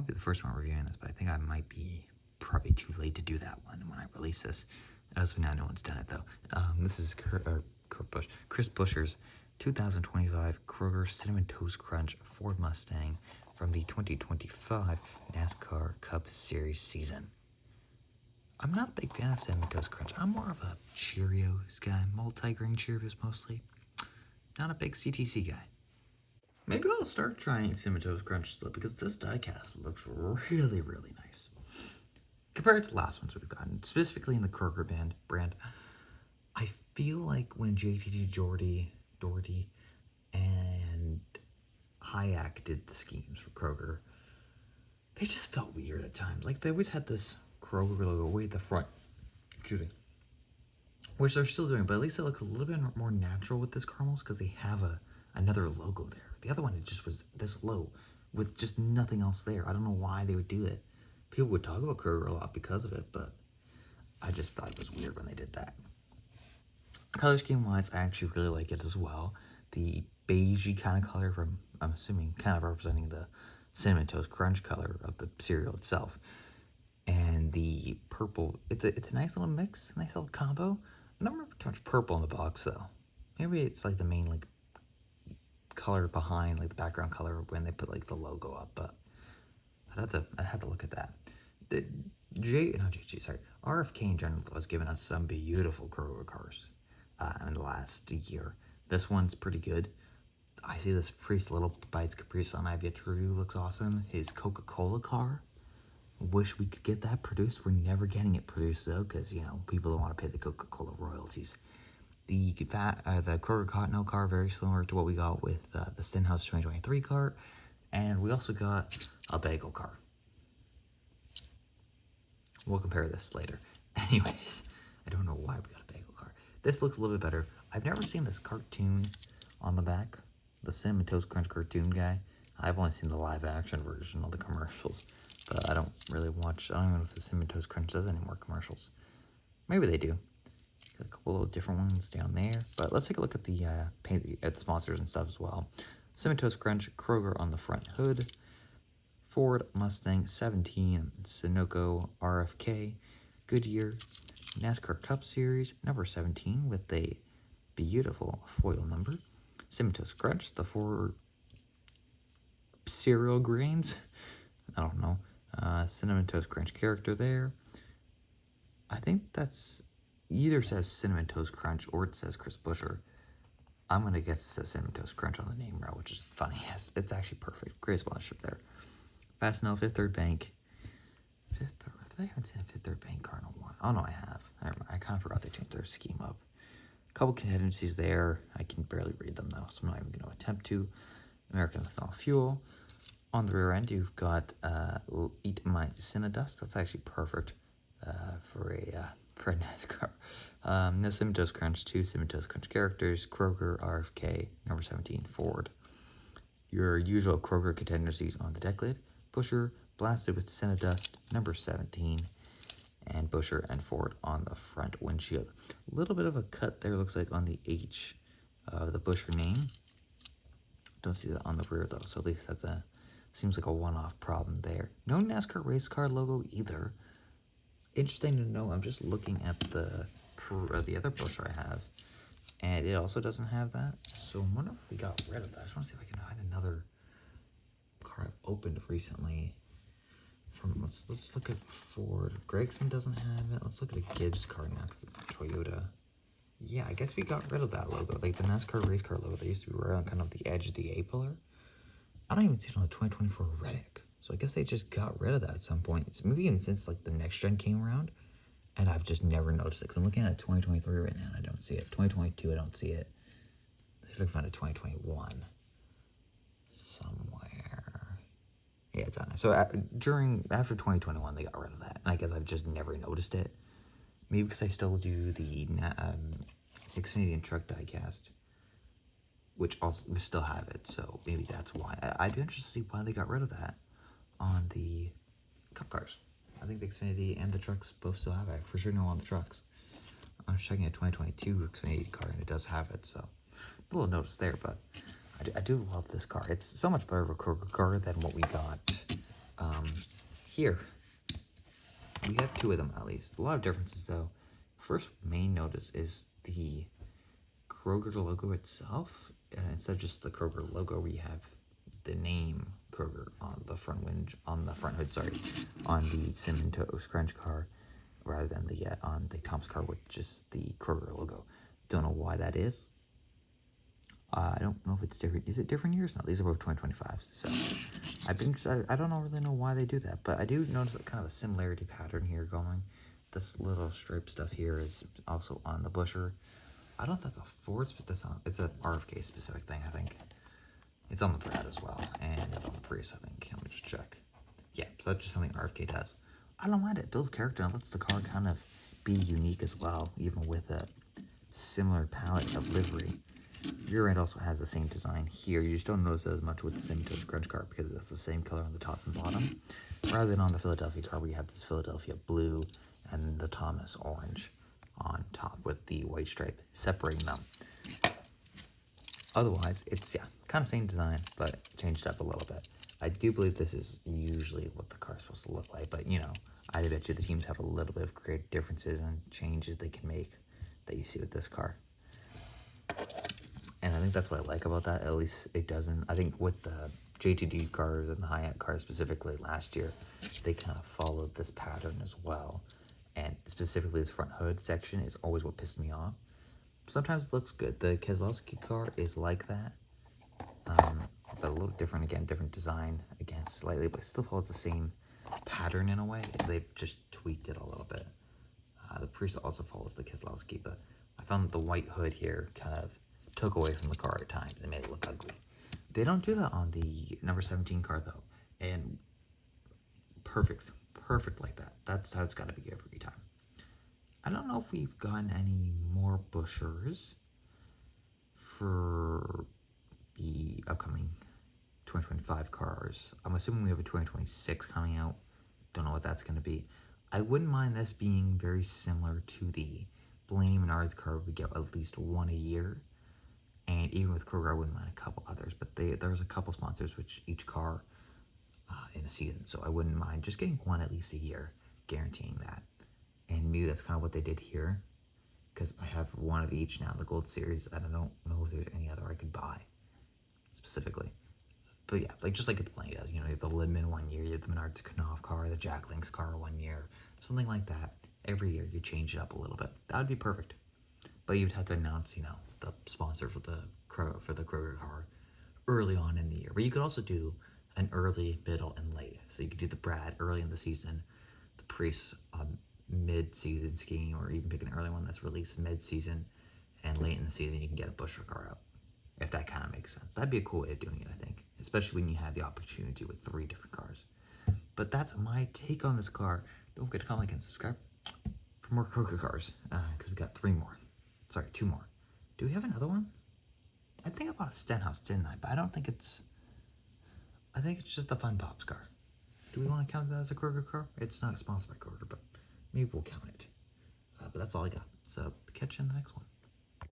want to be the first one reviewing this, but I think I might be probably too late to do that one when I release this. As of now, no one's done it though. This is Chris Buescher's 2025 Kroger Cinnamon Toast Crunch Ford Mustang from the 2025 NASCAR Cup Series season. I'm not a big fan of Cinnamon Toast Crunch. I'm more of a Cheerios guy, multi-grain Cheerios mostly. Not a big CTC guy. Maybe I'll start trying Cinnamon Toast Crunch though, because this diecast looks really, really nice. Compared to the last ones we've gotten, specifically in the Kroger brand, I feel like when JTG Doherty, and Hayek did the schemes for Kroger, they just felt weird at times. Like, they always had this Kroger logo way at the front, which they're still doing, but at least they look a little bit more natural with this caramels because they have another logo there. The other one, it just was this low with just nothing else there. I don't know why they would do it. People would talk about Kroger a lot because of it, but I just thought it was weird when they did that. Color scheme wise, I actually really like it as well. The beigey kind of color from, I'm assuming, kind of representing the Cinnamon Toast Crunch color of the cereal itself. And the purple, it's a nice little mix, nice little combo. I don't remember too much purple in the box though. Maybe it's like the main like color behind, like the background color when they put like the logo up, but I had to look at that. The RFK in general has given us some beautiful Kroger cars in the last year. This one's pretty good. I see this Little Bites Capri Sun I've yet to review, looks awesome. His Coca-Cola car, wish we could get that produced. We're never getting it produced though, because, you know, people don't want to pay the Coca-Cola royalties. The Kroger Cottonelle car, very similar to what we got with the Stenhouse 2023 car. And we also got a bagel car. We'll compare this later. Anyways, I don't know why we got a bagel car. This looks a little bit better. I've never seen this cartoon on the back. The Cinnamon Toast Crunch cartoon guy. I've only seen the live action version of the commercials. But I don't really watch, I don't know if the Cinnamon Toast Crunch does any more commercials. Maybe they do. Got a couple little different ones down there. But let's take a look at the sponsors and stuff as well. Cinnamon Toast Crunch, Kroger on the front hood, Ford Mustang 17, Sunoco RFK, Goodyear, NASCAR Cup Series, number 17 with a beautiful foil number, Cinnamon Toast Crunch, the 4 cereal grains, I don't know, Cinnamon Toast Crunch character there. I think that's, either says Cinnamon Toast Crunch or it says Chris Buescher. I'm going to guess it says Cinnamon Toast Crunch on the name route, which is funny. Yes, it's actually perfect. Great sponsorship there. Fast Fifth Third Bank. I haven't seen a Fifth Third Bank car in a while. Oh, no, I have. I kind of forgot they changed their scheme up. A couple contingencies there. I can barely read them, though, so I'm not even going to attempt to. American Ethanol Fuel. On the rear end, you've got Eat My Cinnadust. That's actually perfect for a NASCAR. No Cinnamon Toast Crunch, 2 Cinnamon Toast Crunch characters, Kroger, RFK, number 17, Ford. Your usual Kroger contingencies on the deck lid, Buescher, blasted with Cinnadust, number 17, and Buescher and Ford on the front windshield. A little bit of a cut there, looks like, on the H of the Buescher name. Don't see that on the rear, though, so at least that's seems like a one-off problem there. No NASCAR race car logo either. Interesting to know. I'm just looking at the other Buescher I have, and it also doesn't have that. So I wonder if we got rid of that. I just want to see if I can find another car I've opened recently. Let's look at Ford. Gregson doesn't have it. Let's look at a Gibbs car now because it's a Toyota. Yeah, I guess we got rid of that logo, like the NASCAR race car logo that used to be right on kind of the edge of the A pillar. I don't even see it on the 2024 Reddick. So I guess they just got rid of that at some point. So maybe even since like the next gen came around, and I've just never noticed it. Because I'm looking at 2023 right now and I don't see it. 2022, I don't see it. Let's see if I can find a 2021 somewhere. Yeah, it's on there. So after 2021, they got rid of that. And I guess I've just never noticed it. Maybe because I still do the Xfinity and Truck diecast, which also we still have it. So maybe that's why. I'd be interested to see why they got rid of that on the Cup cars. I think the Xfinity and the trucks both still have it. I for sure know on the trucks. I'm checking a 2022 Xfinity car and it does have it. So a little notice there, but I do love this car. It's so much better of a Kroger car than what we got here, we have two of them at least. A lot of differences though. First main notice is the Kroger logo itself. Instead of just the Kroger logo, we have the name Kroger on the front hood, sorry, on the Cinnamon Toast Crunch car, rather than on the Tom's car, which is the Kroger logo. Don't know why that is. I don't know if it's different. Is it different years? No, these are both 2025. So I don't really know why they do that, but I do notice kind of a similarity pattern here going. This little stripe stuff here is also on the Buescher. I don't know if that's a Ford, but it's an RFK specific thing, I think. It's on the Brad as well, and it's on the Prius, I think. Let me just check. Yeah, so that's just something RFK does. I don't mind it. It builds character and lets the car kind of be unique as well, even with a similar palette of livery. Rear end also has the same design here. You just don't notice it as much with the Cinnamon Toast Crunch car because it's the same color on the top and bottom, rather than on the Philadelphia car where you have this Philadelphia blue and the Thomas orange on top with the white stripe separating them. Otherwise, it's, yeah, kind of same design, but changed up a little bit. I do believe this is usually what the car is supposed to look like, but, you know, I bet you the teams have a little bit of creative differences and changes they can make that you see with this car. And I think that's what I like about that. At least it doesn't, I think with the JTD cars and the Hyatt cars specifically last year, they kind of followed this pattern as well. And specifically this front hood section is always what pissed me off. Sometimes it looks good. The Keselowski car is like that, but a little different again, different design again slightly, but it still follows the same pattern in a way. They've just tweaked it a little bit. The Prius also follows the Keselowski, but I found that the white hood here kind of took away from the car at times. They made it look ugly. They don't do that on the number 17 car though, and perfect like that. That's how it's got to be every time. I don't know if we've gotten any more Bueschers for the upcoming 2025 cars. I'm assuming we have a 2026 coming out. Don't know what that's going to be. I wouldn't mind this being very similar to the Blaney Menards car. We get at least one a year. And even with Kroger, I wouldn't mind a couple others. But there's a couple sponsors which each car in a season. So I wouldn't mind just getting one at least a year, guaranteeing that. And maybe that's kind of what they did here, because I have one of each now, the Gold Series, and I don't know if there's any other I could buy specifically. But yeah, like just like the Blaney does, you know, you have the Lidman 1 year, you have the Menards Knopf car, the Jack Links car 1 year, something like that. Every year you change it up a little bit. That would be perfect. But you'd have to announce, you know, the sponsor for the Kroger car early on in the year. But you could also do an early, middle, and late. So you could do the Brad early in the season, the Prius mid-season scheme, or even pick an early one that's released mid-season, and late in the season you can get a Buescher car out, if that kind of makes sense. That'd be a cool way of doing it, I think, especially when you have the opportunity with 3 different cars. But that's my take on this car. Don't forget to comment, like, and subscribe for more Kroger cars, because we got 2 more. Do we have another one? I think I bought a Stenhouse, didn't I? But I think it's just the Fun Pops car. Do we want to count that as a Kroger car? It's not sponsored by Kroger, but maybe we'll count it. But that's all I got. So catch you in the next one.